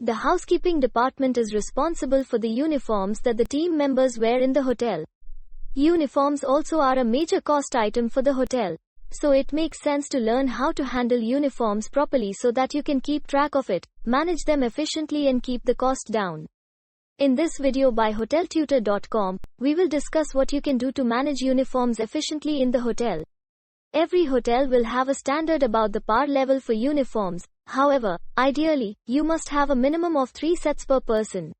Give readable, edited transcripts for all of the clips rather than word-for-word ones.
The housekeeping department is responsible for the uniforms that the team members wear in the hotel. Uniforms also are a major cost item for the hotel. So it makes sense to learn how to handle uniforms properly so that you can keep track of it, manage them efficiently and keep the cost down. In this video by Hoteltutor.com, we will discuss what you can do to manage uniforms efficiently in the hotel. Every hotel will have a standard about the par level for uniforms. However, ideally, you must have a minimum of 3 sets per person.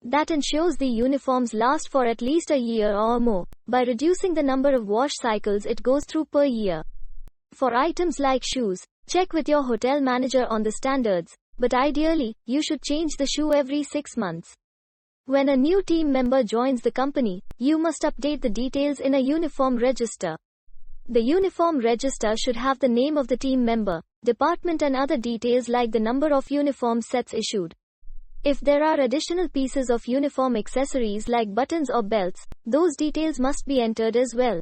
That ensures the uniforms last for at least a year or more, by reducing the number of wash cycles it goes through per year. For items like shoes, check with your hotel manager on the standards, but ideally, you should change the shoe every 6 months. When a new team member joins the company, you must update the details in a uniform register. The uniform register should have the name of the team member, department and other details like the number of uniform sets issued. If there are additional pieces of uniform accessories like buttons or belts, those details must be entered as well.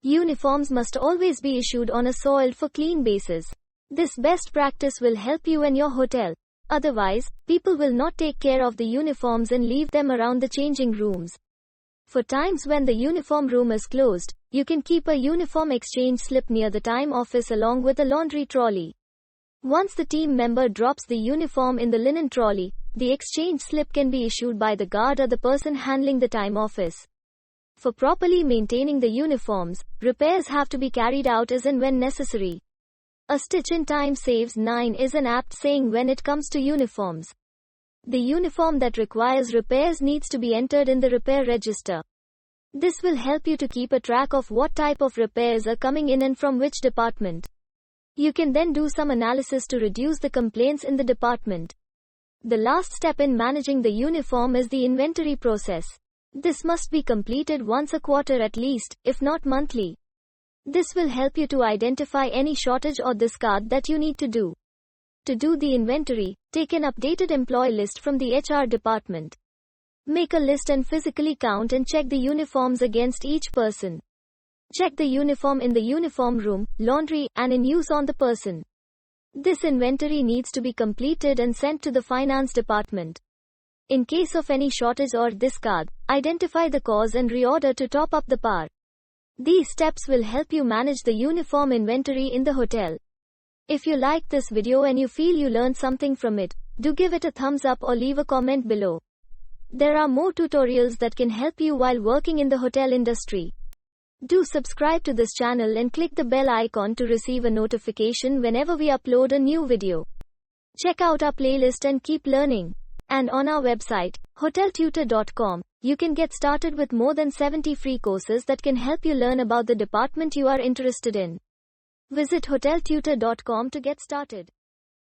Uniforms must always be issued on a soiled for clean basis. This best practice will help you and your hotel. Otherwise, people will not take care of the uniforms and leave them around the changing rooms. For times when the uniform room is closed, you can keep a uniform exchange slip near the time office along with a laundry trolley. Once the team member drops the uniform in the linen trolley, the exchange slip can be issued by the guard or the person handling the time office. For properly maintaining the uniforms, repairs have to be carried out as and when necessary. A stitch in time saves 9 is an apt saying when it comes to uniforms. The uniform that requires repairs needs to be entered in the repair register. This will help you to keep a track of what type of repairs are coming in and from which department. You can then do some analysis to reduce the complaints in the department. The last step in managing the uniform is the inventory process. This must be completed once a quarter at least, if not monthly. This will help you to identify any shortage or discard that you need to do. To do the inventory, take an updated employee list from the HR department. Make a list and physically count and check the uniforms against each person. Check the uniform in the uniform room, laundry, and in use on the person. This inventory needs to be completed and sent to the finance department. In case of any shortage or discard, identify the cause and reorder to top up the par. These steps will help you manage the uniform inventory in the hotel. If you liked this video and you feel you learned something from it, do give it a thumbs up or leave a comment below. There are more tutorials that can help you while working in the hotel industry. Do subscribe to this channel and click the bell icon to receive a notification whenever we upload a new video. Check out our playlist and keep learning. And on our website, Hoteltutor.com, you can get started with more than 70 free courses that can help you learn about the department you are interested in. Visit Hoteltutor.com to get started.